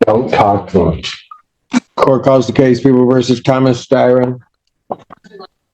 Don't talk to him. Court calls the case, People versus Thomas Styron.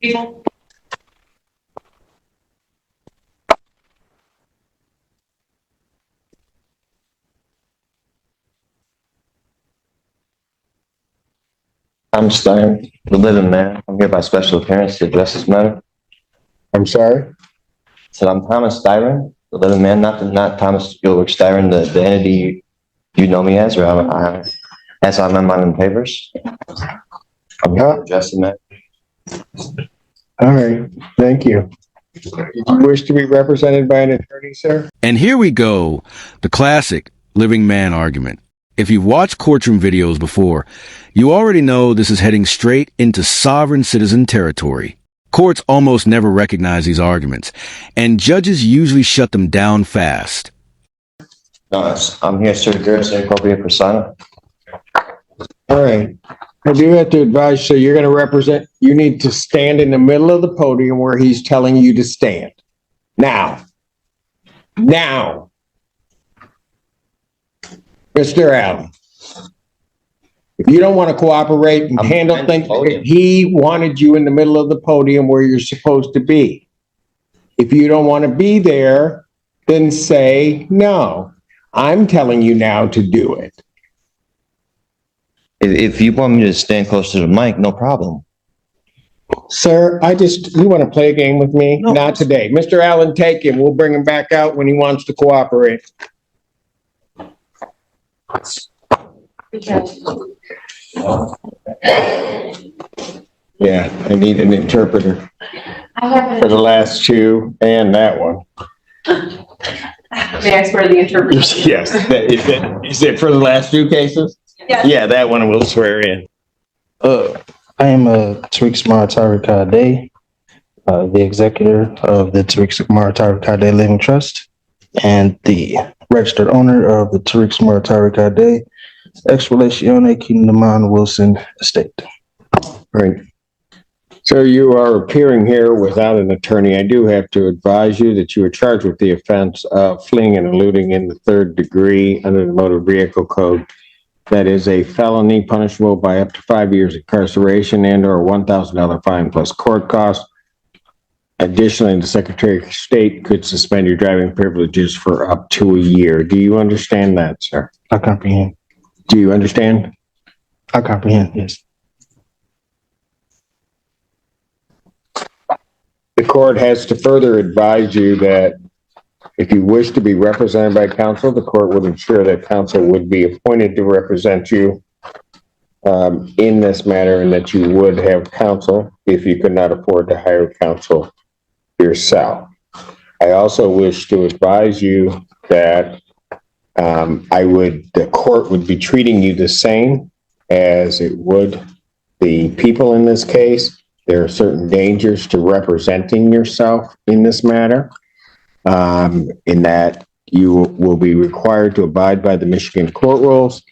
People. I'm Stein, the living man. I'm here by special appearance to address this matter. I'm sorry? So I'm Thomas Styron, the living man, not Thomas Ulrich Styron, the entity you know me as, or as I'm in my papers. I'm here to address the matter. All right, thank you. Do you wish to be represented by an attorney, sir? And here we go, the classic living man argument. If you've watched courtroom videos before, you already know this is heading straight into sovereign citizen territory. Courts almost never recognize these arguments, and judges usually shut them down fast. No, I'm here to address the appropriate persona. All right. I do have to advise, so you're going to represent, you need to stand in the middle of the podium where he's telling you to stand. Now. Mr. Allen, if you don't want to cooperate and handle things, he wanted you in the middle of the podium where you're supposed to be. If you don't want to be there, then say no. I'm telling you now to do it. If you want me to stand close to the mic, no problem. Sir, you want to play a game with me? No. Not today. Mr. Allen, take him. We'll bring him back out when he wants to cooperate. Yeah, I need an interpreter for the last two and that one. May I swear the interpreter? Yes. Is it for the last two cases? Yes. Yeah, that one we'll swear in. I am Tariq Maratari Kade, the executor of the Tariq Maratari Kade Living Trust and the registered owner of the Tariq Maratari Kade Ex Relatione Kinnaman Wilson Estate. Right. So you are appearing here without an attorney. I do have to advise you that you are charged with the offense of fleeing and eluding in the third degree under the Motor Vehicle Code. That is a felony punishable by up to 5 years incarceration and or a $1,000 fine plus court costs. Additionally, the Secretary of State could suspend your driving privileges for up to a year. Do you understand that, sir? I comprehend. Do you understand? I comprehend, yes. The court has to further advise you that if you wish to be represented by counsel, the court would ensure that counsel would be appointed to represent you in this matter, and that you would have counsel if you could not afford to hire counsel yourself. I also wish to advise you that the court would be treating you the same as it would the people in this case. There are certain dangers to representing yourself in this matter, in that you will be required to abide by the Michigan court rules,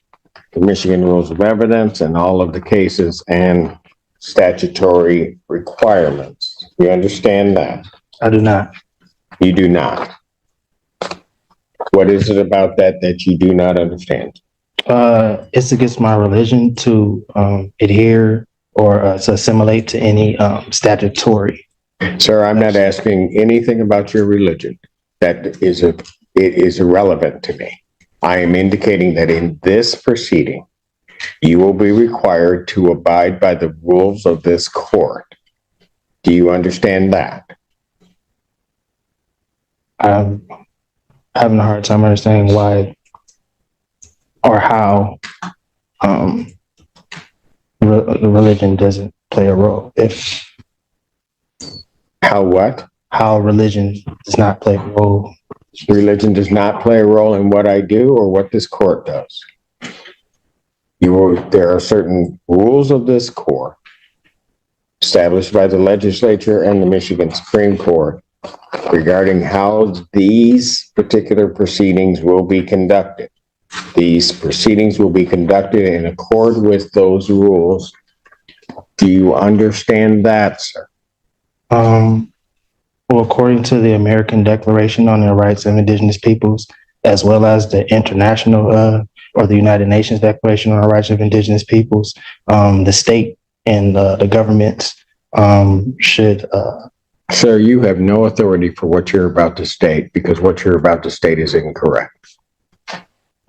the Michigan rules of evidence, and all of the cases and statutory requirements. You understand that? I do not. You do not. What is it about that you do not understand? It's against my religion to adhere or to assimilate to any statutory. Sir, I'm not asking anything about your religion. It is irrelevant to me. I am indicating that in this proceeding, you will be required to abide by the rules of this court. Do you understand that? I'm having a hard time understanding why or how religion doesn't play a role. How what? How religion does not play a role. Religion does not play a role in what I do or what this court does. There are certain rules of this court established by the legislature and the Michigan Supreme Court regarding how these particular proceedings will be conducted. These proceedings will be conducted in accord with those rules. Do you understand that, sir? Well, according to the American Declaration on the Rights of Indigenous Peoples, as well as the international or the United Nations Declaration on the Rights of Indigenous Peoples, the state and the governments should. Sir, you have no authority for what you're about to state because what you're about to state is incorrect.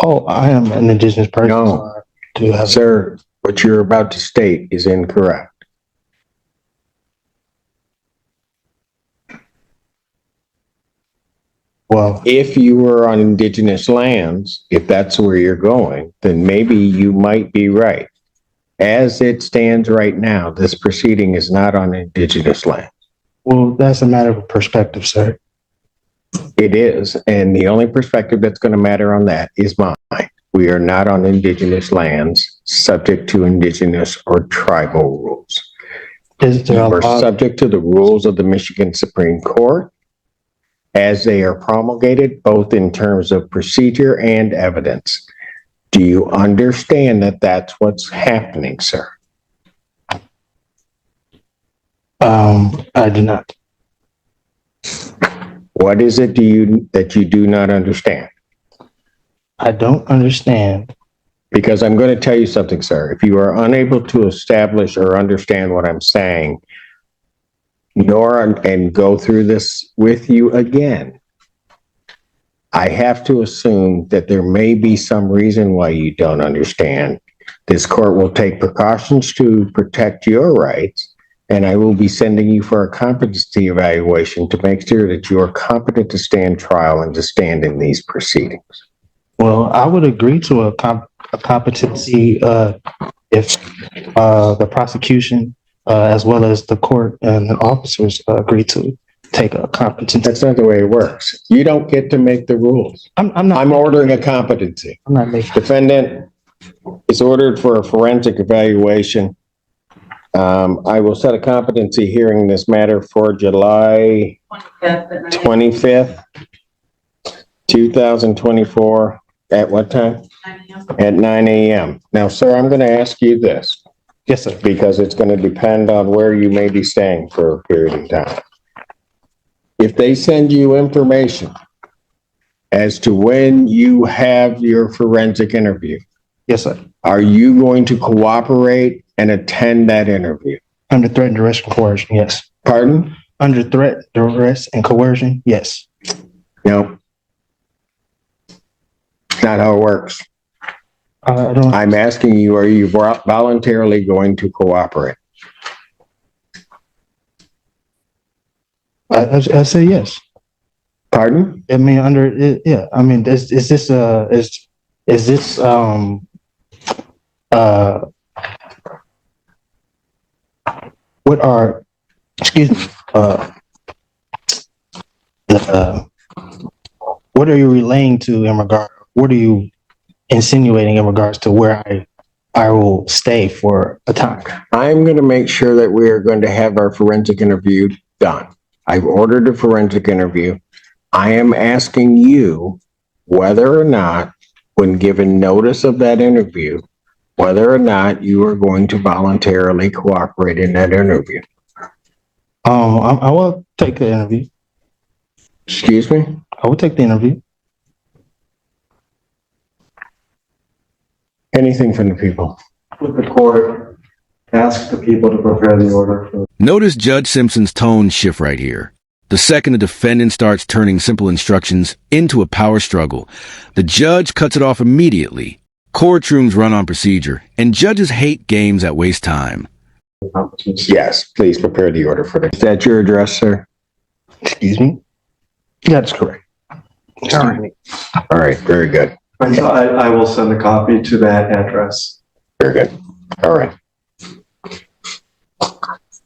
Oh, I am an Indigenous person. No. So I do have. Sir, what you're about to state is incorrect. Well, If you were on indigenous lands, if that's where you're going, then maybe you might be right. As it stands right now, this proceeding is not on indigenous land. well, that's a matter of perspective, sir. It is, and the only perspective that's going to matter on that is mine. We are not on indigenous lands subject to indigenous or tribal rules. Is You there a are law? subject to the rules of the Michigan Supreme Court as they are promulgated, both in terms of procedure and evidence. Do you understand that that's what's happening, sir? I do not. What is it that you do not understand? I don't understand. Because I'm going to tell you something, sir. If you are unable to establish or understand what I'm saying, and go through this with you again, I have to assume that there may be some reason why you don't understand. This court will take precautions to protect your rights, and I will be sending you for a competency evaluation to make sure that you are competent to stand trial and to stand in these proceedings. Well, I would agree to a competency if the prosecution as well as the court and the officers agree to take a competency. That's not the way it works. You don't get to make the rules. I'm not. I'm ordering a competency. I'm not making. Defendant is ordered for a forensic evaluation. I will set a competency hearing in this matter for July 25th, 2024. At what time? At 9 a.m. Now, sir, I'm going to ask you this Yes, sir. because it's going to depend on where you may be staying for a period of time. If they send you information as to when you have your forensic interview, Yes, sir. are you going to cooperate and attend that interview? Under threat, duress, and coercion. Yes. Pardon? Under threat, duress, and coercion. Yes. No. Not how it works. I don't. I'm asking you, are you voluntarily going to cooperate? I say yes. Pardon? I mean, under it, yeah. I mean, is this what are, excuse me, what are you relaying to in regard? What are you insinuating in regards to where I will stay for a time? I'm going to make sure that we are going to have our forensic interview done. I've ordered a forensic interview. I am asking you whether or not, when given notice of that interview, whether or not you are going to voluntarily cooperate in that interview. I will take the interview. Excuse me? I will take the interview. Anything from the people? With the court, ask the people to prepare the order for. Notice Judge Simpson's tone shift right here. The second the defendant starts turning simple instructions into a power struggle, the judge cuts it off immediately. Courtrooms run on procedure, and judges hate games that waste time. Yes, please prepare the order for that. Is that your address, sir? Excuse me. That's correct. All right, very good. And so I will send a copy to that address. Very good. All right.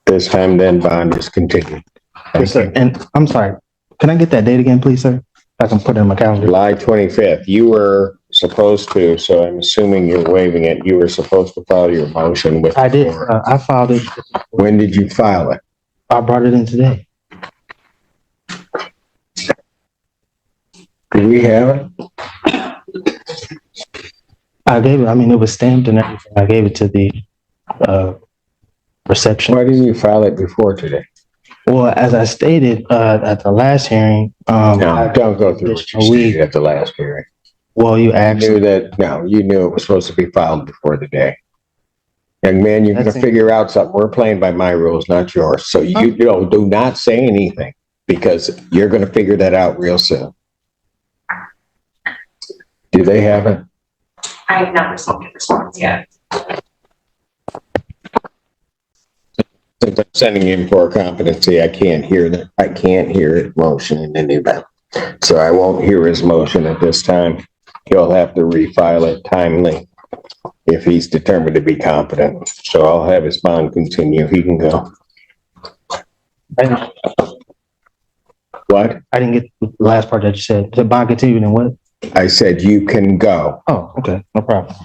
This time then bond is continued. Yes, sir. And I'm sorry. Can I get that date again, please, sir? I can put it in my calendar. July 25th, you were supposed to, so I'm assuming you're waiving it. You were supposed to file your motion with. I did. I filed it. When did you file it? I brought it in today. Do we have it? I gave it. I mean, it was stamped and everything. I gave it to the reception. Why didn't you file it before today? Well, as I stated at the last hearing, No, don't go through what you we- stated at the last hearing. Well, you You asked, knew that, no, you knew it was supposed to be filed before the day. Young man, you're gonna That's it. figure out something. We're playing by my rules, not yours. So you know, do not say anything because you're gonna figure that out real soon. Do they have it? I have not received a response yet. Since I'm sending in for a competency, I can't hear that. I can't hear his motion in any event. So I won't hear his motion at this time. He'll have to refile it timely if he's determined to be competent. So I'll have his bond continue. He can go. I What? didn't get the last part that you said. The bond continued and what? I said you can go. Oh, okay, no problem.